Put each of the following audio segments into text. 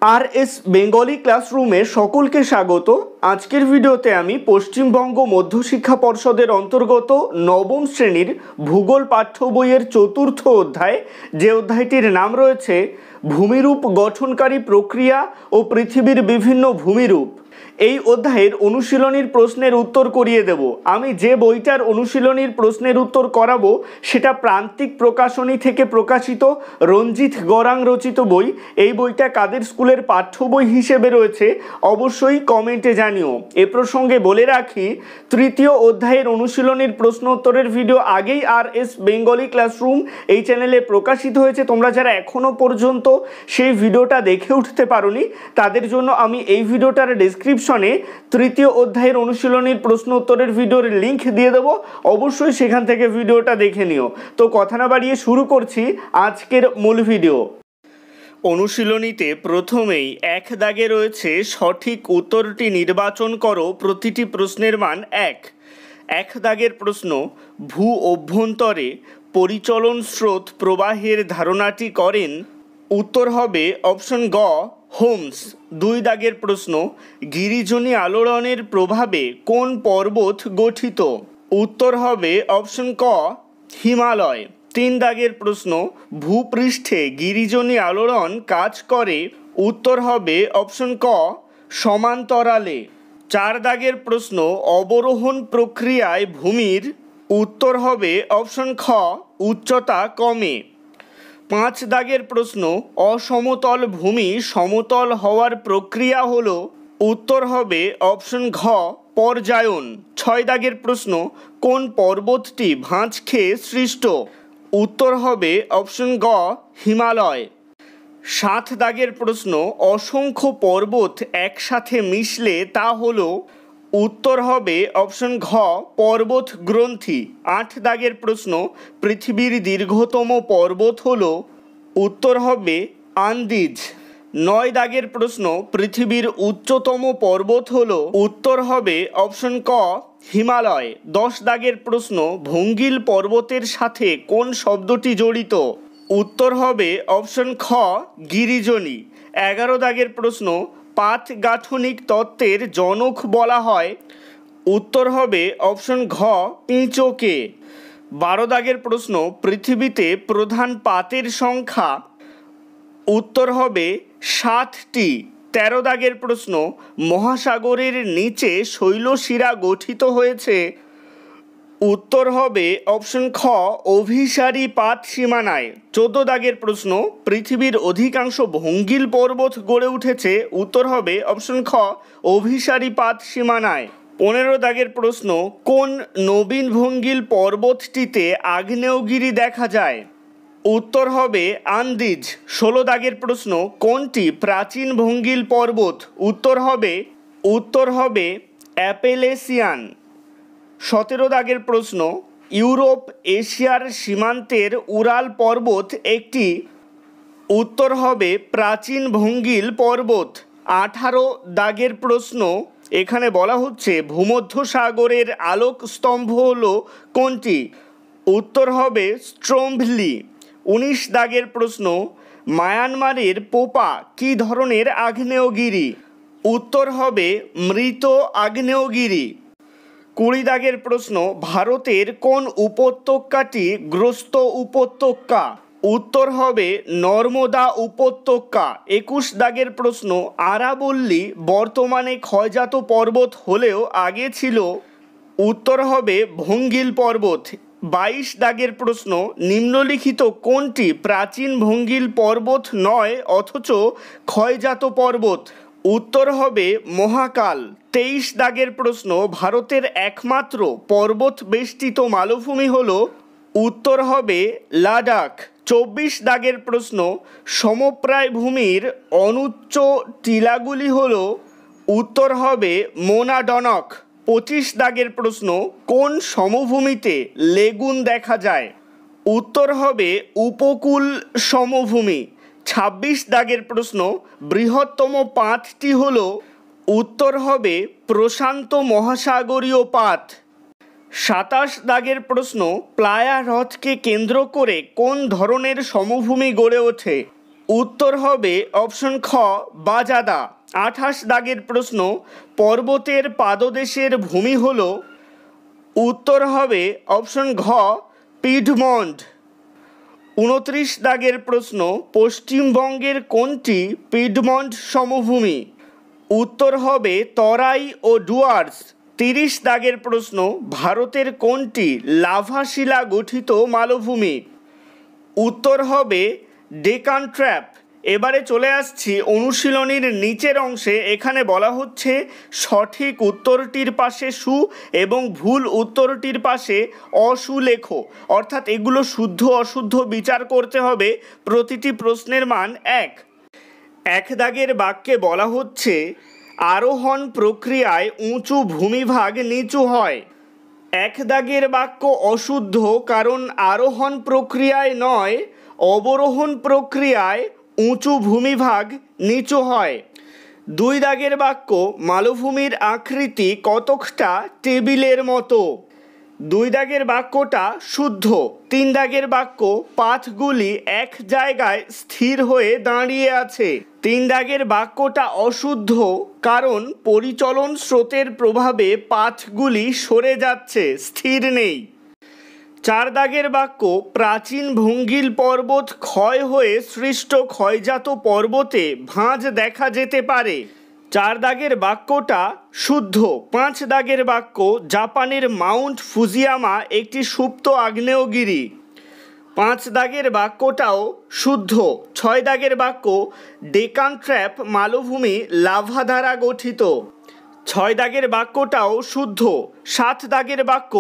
RS Bengali क्लासरूमे सकलके स्वागत। आजकेर भिडियोते आमी पश्चिमबंग मध्यशिक्षा पर्षदेर अंतर्गत नवम श्रेणीर भूगोल पाठ्य बइयेर चतुर्थ अध्याय जे अध्यायटिर नाम रयेछे भूमिरूप गठनकारी प्रक्रिया ओ पृथिवीर विभिन्न भूमिरूप। এই অধ্যায়ের অনুশীলনীর প্রশ্নের উত্তর করিয়ে দেব। আমি যে বইটার অনুশীলনীর প্রশ্নের উত্তর করাবো সেটা প্রান্তিক প্রকাশনী থেকে প্রকাশিত রঞ্জিত গরাং রচিত বই। এই বইটা কাদের স্কুলের পাঠ্য বই হিসেবে রয়েছে অবশ্যই কমেন্টে জানিও। এ প্রসঙ্গে বলে রাখি, তৃতীয় অধ্যায়ের অনুশীলনীর প্রশ্ন উত্তরের ভিডিও আগেই আরএস বেঙ্গলি ক্লাসরুম এই চ্যানেলে প্রকাশিত হয়েছে। তোমরা যারা এখনো পর্যন্ত সেই ভিডিওটা দেখে উঠতে পারোনি তাদের জন্য আমি এই ভিডিওটার ডেসক্রিপশনে তৃতীয় অধ্যায়ের অনুশীলনীর প্রশ্ন উত্তরের ভিডিওর লিংক দিয়ে দেব, অবশ্যই সেখান থেকে ভিডিওটা দেখে নিও। তো কথা না বাড়িয়ে শুরু করছি আজকের মূল ভিডিও। অনুশীলনীতে প্রথমেই এক দাগে রয়েছে সঠিক উত্তরটি নির্বাচন করো, প্রতিটি প্রশ্নের মান 1। এক দাগের প্রশ্ন, ভূ অভ্যন্তরে পরিচলন স্রোত প্রবাহের ধারণাটি করেন। উত্তর হবে অপশন গ হোমস। 2 দাগের প্রশ্ন, গিরিজনী আলোড়নের প্রভাবে কোন পর্বত গঠিত? উত্তর হবে অপশন ক হিমালয়। 3 দাগের প্রশ্ন, ভূপৃষ্ঠে গিরিজনী আলোড়ন কাজ করে। উত্তর হবে অপশন ক সমান্তরালে। 4 দাগের প্রশ্ন, অবরোহণ প্রক্রিয়ায় ভূমির। উত্তর হবে অপশন খ উচ্চতা কমে। 5 দাগের প্রশ্ন, অসমতল ভূমি সমতল হওয়ার প্রক্রিয়া হলো। উত্তর হবে অপশন ঘ পর্যায়ন। 6 দাগের প্রশ্ন, কোন পর্বতটি ভাঁজ খেয়ে সৃষ্ট? উত্তর হবে অপশন গ হিমালয়। 7 দাগের প্রশ্ন, অসংখ্য পর্বত একসাথে মিশলে তা হলো। উত্তর হবে অপশন ঘ পর্বত গ্রন্থি। 8 দাগের প্রশ্ন, পৃথিবীর দীর্ঘতম পর্বত হলো। উত্তর হবে আন্দিজ। 9 দাগের প্রশ্ন, পৃথিবীর উচ্চতম পর্বত হলো। উত্তর হবে অপশন ক হিমালয়। 10 দাগের প্রশ্ন, ভঙ্গিল পর্বতের সাথে কোন শব্দটি জড়িত? উত্তর হবে অপশন খ গিরিজনী। 11 দাগের প্রশ্ন, পাত গাঠনিক তত্ত্বের জনক বলা হয়। উত্তর হবে অপশন ঘ পিঁচোকে। 12 দাগের প্রশ্ন, পৃথিবীতে প্রধান পাতের সংখ্যা। উত্তর হবে 7টি। 13 দাগের প্রশ্ন, মহাসাগরের নিচে শৈলশিরা গঠিত হয়েছে। উত্তর হবে অপশন খ অভিসারী পাত সীমানায়। 14 দাগের প্রশ্ন, পৃথিবীর অধিকাংশ ভঙ্গিল পর্বত গড়ে উঠেছে। উত্তর হবে অপশন খ অভিসারী পাত সীমানায়। 15 দাগের প্রশ্ন, কোন নবীন ভঙ্গিল পর্বতটিতে আগ্নেয়গিরি দেখা যায়? উত্তর হবে আন্দিজ। 16 দাগের প্রশ্ন, কোনটি প্রাচীন ভঙ্গিল পর্বত? উত্তর হবে অ্যাপেলেসিয়ান। 17 দাগের প্রশ্ন, ইউরোপ এশিয়ার সীমান্তের উরাল পর্বত একটি। উত্তর হবে প্রাচীন ভঙ্গিল পর্বত। 18 দাগের প্রশ্ন, এখানে বলা হচ্ছে ভূমধ্যসাগরের আলোক স্তম্ভ হলো কোনটি? উত্তর হবে স্ট্রোম্ভলি। 19 দাগের প্রশ্ন, মায়ানমারের পোপা কী ধরনের আগ্নেয়গিরি? উত্তর হবে মৃত আগ্নেয়গিরি। 20 দাগের প্রশ্ন, ভারতের কোন উপত্যকাটি গ্রস্ত উপত্যকা? উত্তর হবে নর্মদা উপত্যকা। 21 দাগের প্রশ্ন, আরাবল্লী বর্তমানে ক্ষয়জাত পর্বত হলেও আগে ছিল। উত্তর হবে ভঙ্গিল পর্বত। 22 দাগের প্রশ্ন, নিম্নলিখিত কোনটি প্রাচীন ভঙ্গিল পর্বত নয় অথচ ক্ষয়জাত পর্বত? উত্তর হবে মহাকাল। 23 দাগের প্রশ্ন, ভারতের একমাত্র পর্বত বেষ্টিত মালভূমি হল। উত্তর হবে লাদাখ। 24 দাগের প্রশ্ন, সমপ্রায় ভূমির অনুচ্চ টিলাগুলি হল। উত্তর হবে মোনাডনক। 25 দাগের প্রশ্ন, কোন সমভূমিতে লেগুন দেখা যায়? উত্তর হবে উপকূল সমভূমি। 26 দাগের প্রশ্ন, বৃহত্তম পাতটি হল। উত্তর হবে প্রশান্ত মহাসাগরীয় পাত। 27 দাগের প্রশ্ন, প্লায়া হ্রদকে কেন্দ্র করে কোন ধরনের সমভূমি গড়ে ওঠে? উত্তর হবে অপশন খ বাজাদা। 28 দাগের প্রশ্ন, পর্বতের পাদদেশের ভূমি হল। উত্তর হবে অপশন ঘ পিডমন্ট। 29 দাগের প্রশ্ন, পশ্চিমবঙ্গের কোনটি পিডমন্ট সমভূমি? উত্তর হবে তরাই ও ডুয়ার্স। 30 দাগের প্রশ্ন, ভারতের কোনটি লাভা শিলা গঠিত মালভূমি? উত্তর হবে ডেকান ট্র্যাপ। এবারে চলে আসছি অনুশীলনীর নিচের অংশে। এখানে বলা হচ্ছে সঠিক উত্তরটির পাশে সু এবং ভুল উত্তরটির পাশে অসু লেখো, অর্থাৎ এগুলো শুদ্ধ অশুদ্ধ বিচার করতে হবে। প্রতিটি প্রশ্নের মান 1। 1 দাগের বাক্যে বলা হচ্ছে আরোহণ প্রক্রিয়ায় উঁচু ভূমিভাগ নিচু হয়। 1 দাগের বাক্য অশুদ্ধ, কারণ আরোহণ প্রক্রিয়ায় নয়, অবরোহণ প্রক্রিয়ায় উঁচু ভূমিভাগ নিচু হয়। 2 দাগের বাক্য মালভূমির আকৃতি কতকটা টেবিলের মতো। 2 দাগের বাক্যটা শুদ্ধ। 3 দাগের বাক্য পাথগুলি এক জায়গায় স্থির হয়ে দাঁড়িয়ে আছে। 3 দাগের বাক্যটা অশুদ্ধ, কারণ পরিচলন স্রোতের প্রভাবে পাথগুলি সরে যাচ্ছে, স্থির নেই। 4 দাগের বাক্য প্রাচীন ভঙ্গিল পর্বত ক্ষয় হয়ে সৃষ্ট ক্ষয়জাত পর্বতে ভাঁজ দেখা যেতে পারে। 4 দাগের বাক্যটা শুদ্ধ। 5 দাগের বাক্য জাপানের মাউন্ট ফুজিয়ামা একটি সুপ্ত আগ্নেয়গিরি। 5 দাগের বাক্যটাও শুদ্ধ। 6 দাগের বাক্য ডেকান ট্র্যাপ মালভূমি লাভা দ্বারা গঠিত। 6 দাগের বাক্যটাও শুদ্ধ। 7 দাগের বাক্য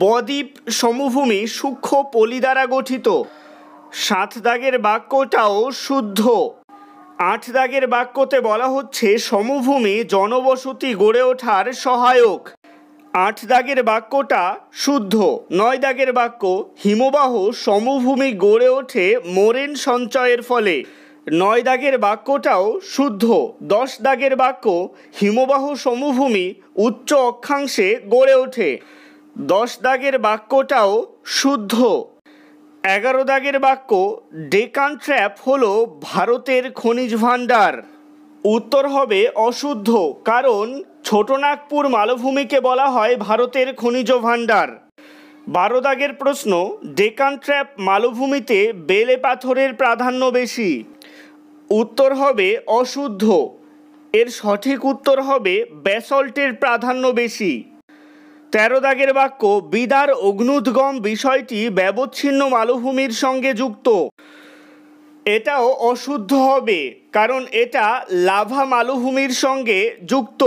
বদ্বীপ সমভূমি সূক্ষ্ম পলি দ্বারা গঠিত। 7 দাগের বাক্যটাও শুদ্ধ। 8 দাগের বাক্যতে বলা হচ্ছে সমভূমি জনবসতি গড়ে ওঠার সহায়ক। 8 দাগের বাক্যটা শুদ্ধ। 9 দাগের বাক্য হিমবাহ সমভূমি গড়ে ওঠে মোরেন সঞ্চয়ের ফলে। 9 দাগের বাক্যটাও শুদ্ধ। 10 দাগের বাক্য হিমবাহ সমভূমি উচ্চ অক্ষাংশে গড়ে ওঠে। 10 দাগের বাক্যটাও শুদ্ধ। 11 দাগের বাক্য ডেকান ট্র্যাপ হল ভারতের খনিজ ভাণ্ডার। উত্তর হবে অশুদ্ধ, কারণ ছোটনাগপুর মালভূমিকে বলা হয় ভারতের খনিজ ভাণ্ডার। 12 দাগের প্রশ্ন, ডেকান ট্র্যাপ মালভূমিতে বেলে পাথরের প্রাধান্য বেশি। উত্তর হবে অশুদ্ধ। এর সঠিক উত্তর হবে ব্যাসল্টের প্রাধান্য বেশি। 13 দাগের বাক্য বিদার অগ্নুদ্গম বিষয়টি ব্যবচ্ছিন্ন মালভূমির সঙ্গে যুক্ত। এটাও অশুদ্ধ হবে, কারণ এটা লাভা মালভূমির সঙ্গে যুক্ত।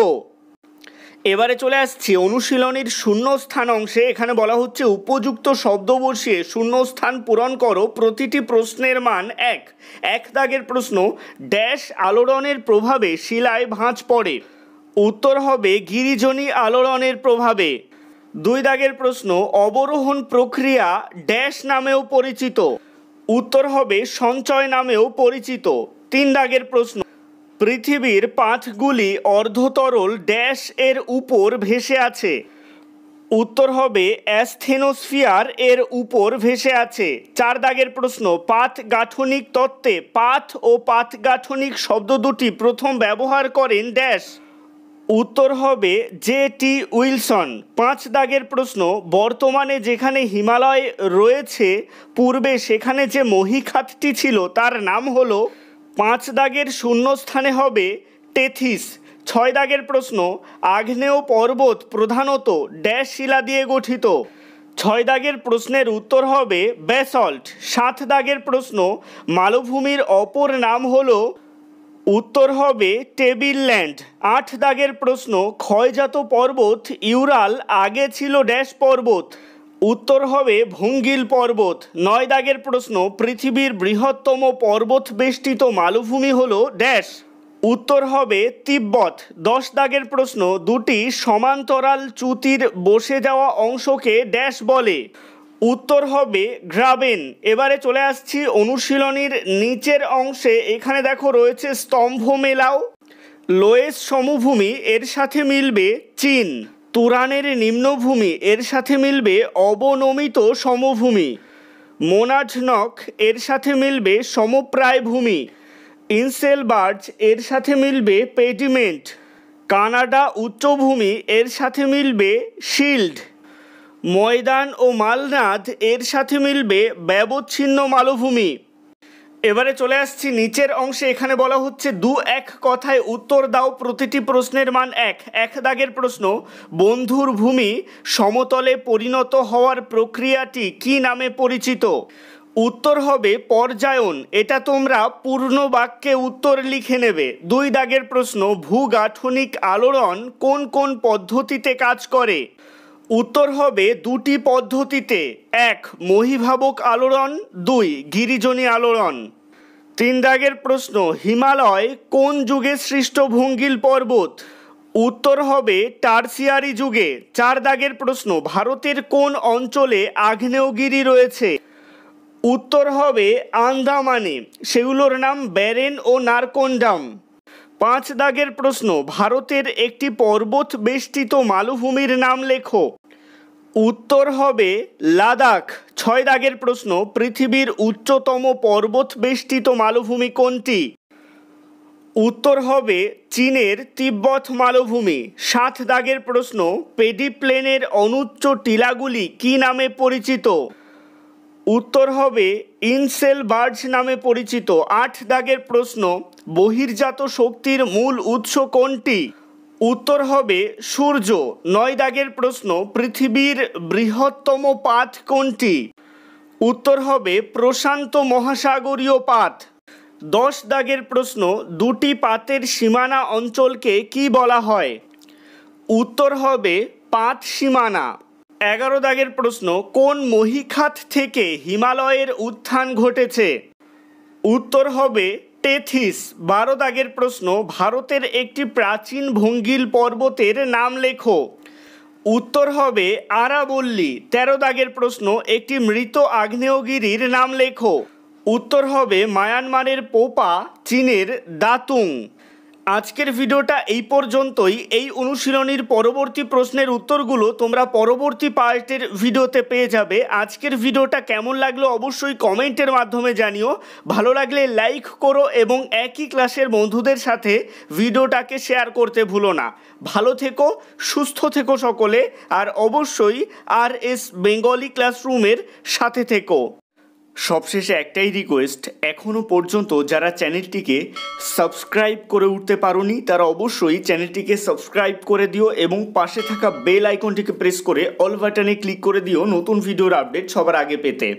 এবারে চলে আসছি অনুশীলনীর শূন্যস্থান অংশে। এখানে বলা হচ্ছে উপযুক্ত শব্দ বসিয়ে শূন্যস্থান পূরণ করো। প্রতিটি প্রশ্নের মান 1। 1 দাগের প্রশ্ন, ড্যাশ আলোড়নের প্রভাবে শিলায় ভাঁজ পড়ে। উত্তর হবে গিরিজনী আলোড়নের প্রভাবে। 2 দাগের প্রশ্ন, অবরোহণ প্রক্রিয়া ড্যাশ নামেও পরিচিত। উত্তর হবে সঞ্চয় নামেও পরিচিত। 3 দাগের প্রশ্ন, পৃথিবীর পাথগুলি অর্ধতরল ড্যাশ এর উপর ভেসে আছে। উত্তর হবে অ্যাস্থেনোস্ফিয়ার এর উপর ভেসে আছে। 4 দাগের প্রশ্ন, পাত গাঠনিক তত্ত্বে পাথ ও পাত গাঠনিক শব্দ দুটি প্রথম ব্যবহার করেন ড্যাশ। উত্তর হবে জে.টি. উইলসন। 5 দাগের প্রশ্ন, বর্তমানে যেখানে হিমালয় রয়েছে পূর্বে সেখানে যে মহীখাতটি ছিল তার নাম হলো। 5 দাগের শূন্যস্থানে হবে টেথিস। 6 দাগের প্রশ্ন, আগ্নেয় পর্বত প্রধানত ড্যাশ শিলা দিয়ে গঠিত। 6 দাগের প্রশ্নের উত্তর হবে ব্যাসল্ট। 7 দাগের প্রশ্ন, মালভূমির অপর নাম হলো। উত্তর হবে টেবিল ল্যান্ড। 8 দাগের প্রশ্ন, ক্ষয়জাত পর্বত ইউরাল আগে ছিল ড্যাশ পর্বত। উত্তর হবে ভঙ্গিল পর্বত। 9 দাগের প্রশ্ন, পৃথিবীর বৃহত্তম পর্বত বেষ্টিত মালভূমি হলো ড্যাশ। উত্তর হবে তিব্বত। 10 দাগের প্রশ্ন, দুটি সমান্তরাল চ্যুতির বসে যাওয়া অংশকে ড্যাশ বলে। উত্তর হবে গ্রাবেন। এবারে চলে আসছি অনুশীলনীর নিচের অংশে। এখানে দেখো রয়েছে স্তম্ভ মেলাও। লোয়েস সমভূমি এর সাথে মিলবে চীন। তুরানের নিম্নভূমি এর সাথে মিলবে অবনমিত সমভূমি। মোনাডনক এর সাথে মিলবে সমপ্রায় ভূমি। ইনসেলবার্জ এর সাথে মিলবে পেডিমেন্ট। কানাডা উচ্চভূমি এর সাথে মিলবে শিল্ড। ময়দান ও মালনাদ এর সাথে মিলবে ব্যবচ্ছিন্ন মালভূমি। এবারে চলে আসছি নিচের অংশে। এখানে বলা হচ্ছে 2-1 কথায় উত্তর দাও, প্রতিটি প্রশ্নের মান 1। 1 দাগের প্রশ্ন, বন্ধুর ভূমি সমতলে পরিণত হওয়ার প্রক্রিয়াটি কি নামে পরিচিত? উত্তর হবে পর্যায়ন। এটা তোমরা পূর্ণ বাক্যে উত্তর লিখে নেবে। 2 দাগের প্রশ্ন, ভূগাঠনিক আলোড়ন কোন কোন পদ্ধতিতে কাজ করে? উত্তর হবে 2টি পদ্ধতিতে, 1 মহীভাবক আলোড়ন, 2 গিরিজনী আলোড়ন। 3 দাগের প্রশ্ন, হিমালয় কোন যুগে সৃষ্ট ভঙ্গিল পর্বত? উত্তর হবে টারসিয়ারি যুগে। 4 দাগের প্রশ্ন, ভারতের কোন অঞ্চলে আগ্নেয়গিরি রয়েছে? উত্তর হবে আন্দামানে, সেগুলোর নাম ব্যারেন ও নারকন্ডাম। 5 দাগের প্রশ্ন, ভারতের একটি পর্বত বেষ্টিত মালভূমির নাম লেখো। উত্তর হবে লাদাখ। 6 দাগের প্রশ্ন, পৃথিবীর উচ্চতম পর্বত বেষ্টিত মালভূমি কোনটি? উত্তর হবে চীনের তিব্বত মালভূমি। 7 দাগের প্রশ্ন, পেডিপ্লেনের অনুচ্চ টিলাগুলি কি নামে পরিচিত? উত্তর হবে ইনসেলবার্জ নামে পরিচিত। 8 দাগের প্রশ্ন, বহির্জাত শক্তির মূল উৎস কোনটি? উত্তর হবে সূর্য। 9 দাগের প্রশ্ন, পৃথিবীর বৃহত্তম পাত কোনটি? উত্তর হবে প্রশান্ত মহাসাগরীয় পাত। 10 দাগের প্রশ্ন, 2টি পাতের সীমানা অঞ্চলকে কি বলা হয়? উত্তর হবে পাত সীমানা। 11 দাগের প্রশ্ন, কোন মহীখাত থেকে হিমালয়ের উত্থান ঘটেছে? উত্তর হবে টেথিস। 12 দাগের প্রশ্ন, ভারতের একটি প্রাচীন ভঙ্গিল পর্বতের নাম লেখো। উত্তর হবে আরাবল্লী। 13 দাগের প্রশ্ন, একটি মৃত আগ্নেয়গিরির নাম লেখো। উত্তর হবে মায়ানমারের পোপা, চীনের দাতুং। আজকের ভিডিওটা এই পর্যন্তই। এই অনুশীলনীর পরবর্তী প্রশ্নের উত্তরগুলো তোমরা পরবর্তী পার্টের ভিডিওতে পেয়ে যাবে। আজকের ভিডিওটা কেমন লাগলো অবশ্যই কমেন্টের মাধ্যমে জানিও। ভালো লাগলে লাইক করো এবং একই ক্লাসের বন্ধুদের সাথে ভিডিওটাকে শেয়ার করতে ভুলো না। ভালো থেকো, সুস্থ থেকো সকলে, আর অবশ্যই RS বেঙ্গলি ক্লাসরুমের সাথে থেকো। সবশেষে একটাই রিকোয়েস্ট, এখনও পর্যন্ত যারা চ্যানেলটিকে সাবস্ক্রাইব করে উঠতে পারোনি তারা অবশ্যই চ্যানেলটিকে সাবস্ক্রাইব করে দিও এবং পাশে থাকা বেল আইকনটিকে প্রেস করে অল বাটনে ক্লিক করে দিও নতুন ভিডিওর আপডেট সবার আগে পেতে।